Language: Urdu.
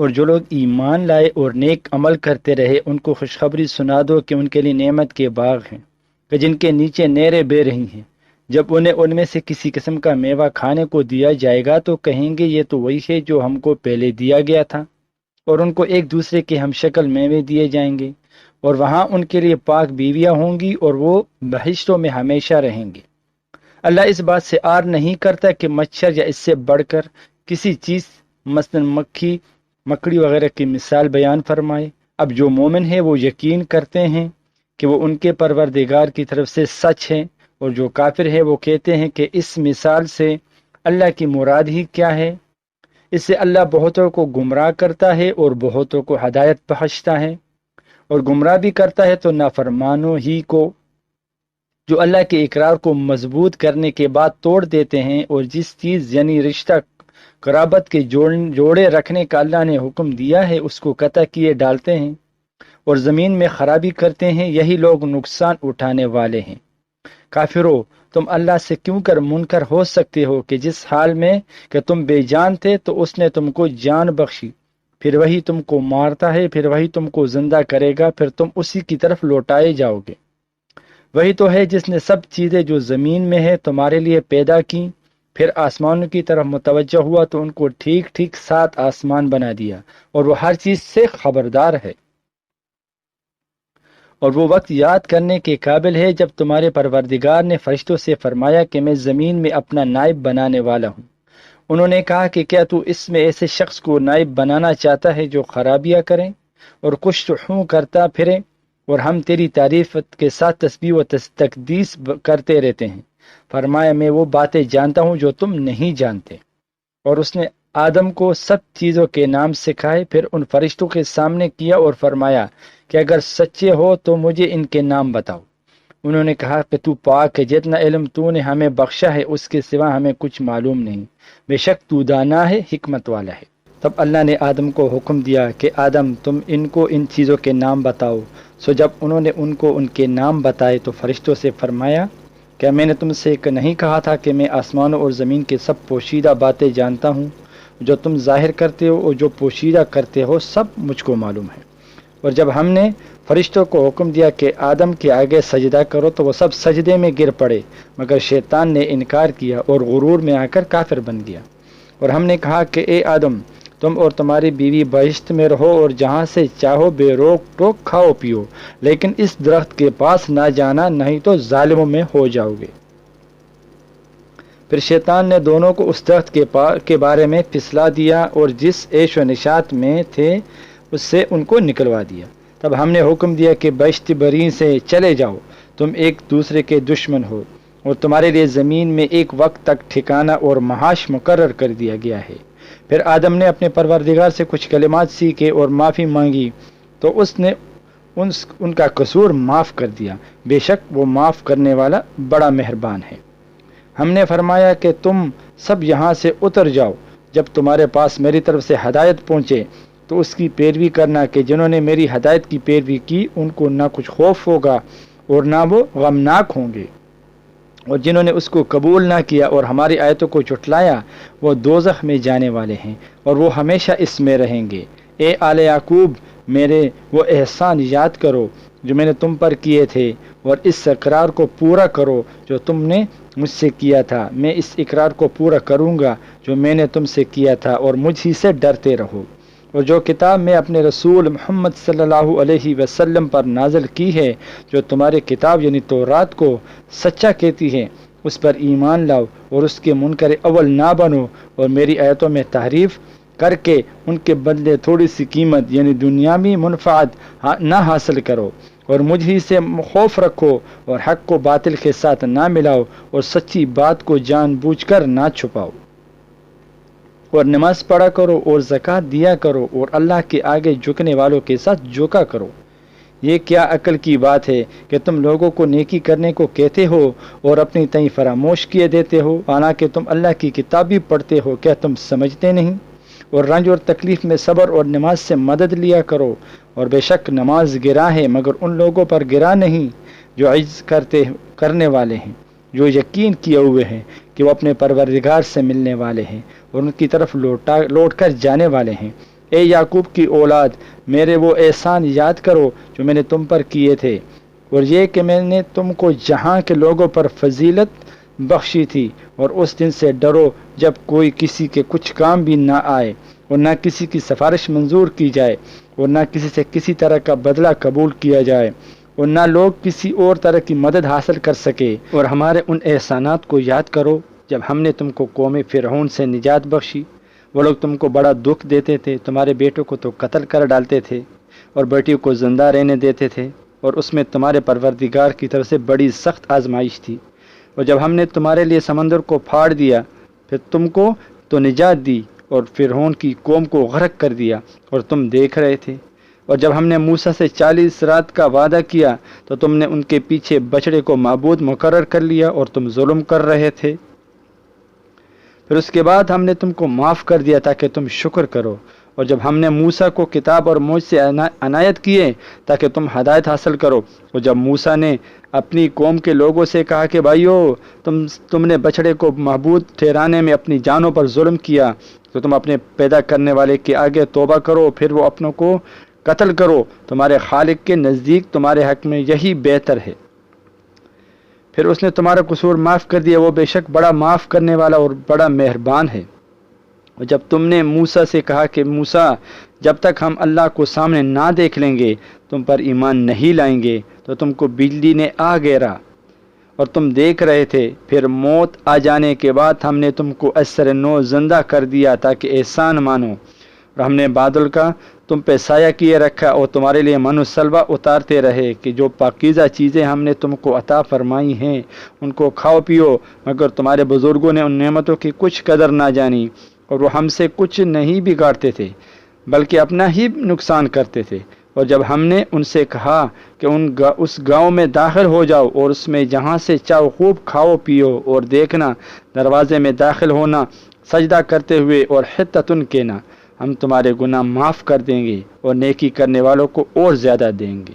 اور جو لوگ ایمان لائے اور نیک عمل کرتے رہے ان کو خوشخبری سنا دو کہ ان کے لیے نعمت کے باغ ہیں کہ جن کے نیچے نہریں بہہ رہی ہیں۔ جب انہیں ان میں سے کسی قسم کا میوہ کھانے کو دیا جائے گا تو کہیں گے یہ تو وہی ہے جو ہم کو پہلے دیا گیا تھا، اور ان کو ایک دوسرے کے ہم شکل میوے دیے جائیں گے، اور وہاں ان کے لیے پاک بیویاں ہوں گی اور وہ بہشتوں میں ہمیشہ رہیں گے۔ اللہ اس بات سے آر نہیں کرتا کہ مچھر یا اس سے بڑھ کر کسی چیز مثلا مکھی مکڑی وغیرہ کی مثال بیان فرمائے۔ اب جو مومن ہے وہ یقین کرتے ہیں کہ وہ ان کے پروردگار کی طرف سے سچ ہے، اور جو کافر ہے وہ کہتے ہیں کہ اس مثال سے اللہ کی مراد ہی کیا ہے۔ اس سے اللہ بہتوں کو گمراہ کرتا ہے اور بہتوں کو ہدایت بخشتا ہے، اور گمراہ بھی کرتا ہے تو نافرمانوں ہی کو، جو اللہ کے اقرار کو مضبوط کرنے کے بعد توڑ دیتے ہیں، اور جس چیز یعنی رشتہ قرابت کے جوڑے رکھنے کا اللہ نے حکم دیا ہے اس کو قطع کیے ڈالتے ہیں اور زمین میں خرابی کرتے ہیں، یہی لوگ نقصان اٹھانے والے ہیں۔ کافرو، تم اللہ سے کیوں کر منکر ہو سکتے ہو کہ جس حال میں کہ تم بے جان تھے تو اس نے تم کو جان بخشی، پھر وہی تم کو مارتا ہے، پھر وہی تم کو زندہ کرے گا، پھر تم اسی کی طرف لوٹائے جاؤ گے۔ وہی تو ہے جس نے سب چیزیں جو زمین میں ہے تمہارے لیے پیدا کی، پھر آسمانوں کی طرف متوجہ ہوا تو ان کو ٹھیک ٹھیک 7 آسمان بنا دیا، اور وہ ہر چیز سے خبردار ہے۔ اور وہ وقت یاد کرنے کے قابل ہے جب تمہارے پروردگار نے فرشتوں سے فرمایا کہ میں زمین میں اپنا نائب بنانے والا ہوں۔ انہوں نے کہا کہ کیا تو اس میں ایسے شخص کو نائب بنانا چاہتا ہے جو خرابیاں کریں اور کچھ ہوں کرتا پھرے، اور ہم تیری تعریف کے ساتھ تسبیح و تقدیس کرتے رہتے ہیں۔ فرمایا میں وہ باتیں جانتا ہوں جو تم نہیں جانتے۔ اور اس نے آدم کو سب چیزوں کے نام سکھائے، پھر ان فرشتوں کے سامنے کیا اور فرمایا کہ اگر سچے ہو تو مجھے ان کے نام بتاؤ۔ انہوں نے کہا کہ تو پاک ہے، جتنا علم تو نے ہمیں بخشا ہے اس کے سوا ہمیں کچھ معلوم نہیں، بے شک تو دانا ہے، حکمت والا ہے۔ تب اللہ نے آدم کو حکم دیا کہ آدم تم ان کو ان چیزوں کے نام بتاؤ۔ سو جب انہوں نے ان کو ان کے نام بتائے تو فرشتوں سے فرمایا کیا میں نے تم سے نہیں کہا تھا کہ میں آسمانوں اور زمین کے سب پوشیدہ باتیں جانتا ہوں؟ جو تم ظاہر کرتے ہو اور جو پوشیدہ کرتے ہو سب مجھ کو معلوم ہے۔ اور جب ہم نے فرشتوں کو حکم دیا کہ آدم کے آگے سجدہ کرو تو وہ سب سجدے میں گر پڑے، مگر شیطان نے انکار کیا اور غرور میں آ کر کافر بن گیا۔ اور ہم نے کہا کہ اے آدم تم اور تمہاری بیوی بہشت میں رہو اور جہاں سے چاہو بے روک ٹوک کھاؤ پیو، لیکن اس درخت کے پاس نہ جانا نہیں تو ظالموں میں ہو جاؤ گے۔ پھر شیطان نے دونوں کو اس درخت کے بارے میں پھسلا دیا اور جس عیش و نشاط میں تھے اس سے ان کو نکلوا دیا۔ تب ہم نے حکم دیا کہ بہشت بری سے چلے جاؤ، تم ایک دوسرے کے دشمن ہو، اور تمہارے لیے زمین میں ایک وقت تک ٹھکانہ اور معاش مقرر کر دیا گیا ہے۔ پھر آدم نے اپنے پروردگار سے کچھ کلمات سیکھے اور معافی مانگی تو اس نے ان کا قصور معاف کر دیا، بے شک وہ معاف کرنے والا بڑا مہربان ہے۔ ہم نے فرمایا کہ تم سب یہاں سے اتر جاؤ، جب تمہارے پاس میری طرف سے ہدایت پہنچے تو اس کی پیروی کرنا کہ جنہوں نے میری ہدایت کی پیروی کی ان کو نہ کچھ خوف ہوگا اور نہ وہ غمناک ہوں گے، اور جنہوں نے اس کو قبول نہ کیا اور ہماری آیتوں کو جھٹلایا وہ دوزخ میں جانے والے ہیں اور وہ ہمیشہ اس میں رہیں گے۔ اے آل یعقوب، میرے وہ احسان یاد کرو جو میں نے تم پر کیے تھے، اور اس اقرار کو پورا کرو جو تم نے مجھ سے کیا تھا۔ میں اس اقرار کو پورا کروں گا جو میں نے تم سے کیا تھا، اور مجھ ہی سے ڈرتے رہو۔ اور جو کتاب میں اپنے رسول محمد صلی اللہ علیہ وسلم پر نازل کی ہے، جو تمہاری کتاب یعنی تورات کو سچا کہتی ہے، اس پر ایمان لاؤ اور اس کے منکر اول نہ بنو، اور میری آیتوں میں تحریف کر کے ان کے بدلے تھوڑی سی قیمت یعنی دنیاوی منفعت نہ حاصل کرو، اور مجھ ہی سے خوف رکھو، اور حق کو باطل کے ساتھ نہ ملاؤ، اور سچی بات کو جان بوجھ کر نہ چھپاؤ، اور نماز پڑھا کرو اور زکوٰۃ دیا کرو، اور اللہ کے آگے جھکنے والوں کے ساتھ جھکا کرو۔ یہ کیا عقل کی بات ہے کہ تم لوگوں کو نیکی کرنے کو کہتے ہو اور اپنی تئیں فراموش کیے دیتے ہو، حالانکہ تم اللہ کی کتاب بھی پڑھتے ہو، کیا تم سمجھتے نہیں؟ اور رنج اور تکلیف میں صبر اور نماز سے مدد لیا کرو، اور بے شک نماز گراں ہے مگر ان لوگوں پر گراں نہیں جو عجز کرنے والے ہیں، جو یقین کیے ہوئے ہیں کہ وہ اپنے پروردگار سے ملنے والے ہیں اور ان کی طرف لوٹ کر جانے والے ہیں۔ اے یعقوب کی اولاد، میرے وہ احسان یاد کرو جو میں نے تم پر کیے تھے، اور یہ کہ میں نے تم کو جہاں کے لوگوں پر فضیلت بخشی تھی، اور اس دن سے ڈرو جب کوئی کسی کے کچھ کام بھی نہ آئے، اور نہ کسی کی سفارش منظور کی جائے، اور نہ کسی سے کسی طرح کا بدلہ قبول کیا جائے، اور نہ لوگ کسی اور طرح کی مدد حاصل کر سکے۔ اور ہمارے ان احسانات کو یاد کرو جب ہم نے تم کو قوم فرعون سے نجات بخشی۔ وہ لوگ تم کو بڑا دکھ دیتے تھے، تمہارے بیٹوں کو تو قتل کر ڈالتے تھے اور بیٹیوں کو زندہ رہنے دیتے تھے، اور اس میں تمہارے پروردگار کی طرف سے بڑی سخت آزمائش تھی۔ اور جب ہم نے تمہارے لیے سمندر کو پھاڑ دیا، پھر تم کو تو نجات دی اور فرعون کی قوم کو غرق کر دیا، اور تم دیکھ رہے تھے۔ اور جب ہم نے موسیٰ سے 40 رات کا وعدہ کیا تو تم نے ان کے پیچھے بچڑے کو معبود مقرر کر لیا اور تم ظلم کر رہے تھے۔ پھر اس کے بعد ہم نے تم کو معاف کر دیا تاکہ تم شکر کرو۔ اور جب ہم نے موسیٰ کو کتاب اور معجزے عنایت کیے تاکہ تم ہدایت حاصل کرو، اور جب موسیٰ نے اپنی قوم کے لوگوں سے کہا کہ بھائیو، تم نے بچڑے کو معبود ٹھہرانے میں اپنی جانوں پر ظلم کیا، تو تم اپنے پیدا کرنے والے کے آگے توبہ کرو، پھر وہ اپنوں کو قتل کرو، تمہارے خالق کے نزدیک تمہارے حق میں یہی بہتر ہے۔ پھر اس نے تمہارا قصور معاف کر دیا، وہ بے شک بڑا معاف کرنے والا اور بڑا مہربان ہے۔ اور جب تم نے موسیٰ سے کہا کہ موسیٰ، جب تک ہم اللہ کو سامنے نہ دیکھ لیں گے تم پر ایمان نہیں لائیں گے، تو تم کو بجلی نے آ گھیرا اور تم دیکھ رہے تھے، پھر موت آ جانے کے بعد ہم نے تم کو اثر نو زندہ کر دیا تاکہ احسان مانو، اور ہم نے بادل کا تم پہ سایہ کیے رکھا اور تمہارے لیے من و سلوہ اتارتے رہے کہ جو پاکیزہ چیزیں ہم نے تم کو عطا فرمائی ہیں ان کو کھاؤ پیو، مگر تمہارے بزرگوں نے ان نعمتوں کی کچھ قدر نہ جانی، اور وہ ہم سے کچھ نہیں بگاڑتے تھے بلکہ اپنا ہی نقصان کرتے تھے۔ اور جب ہم نے ان سے کہا کہ اس گاؤں میں داخل ہو جاؤ اور اس میں جہاں سے چاہو خوب کھاؤ پیو، اور دیکھنا دروازے میں داخل ہونا سجدہ کرتے ہوئے اور حطۃ کہنا، ہم تمہارے گناہ معاف کر دیں گے اور نیکی کرنے والوں کو اور زیادہ دیں گے۔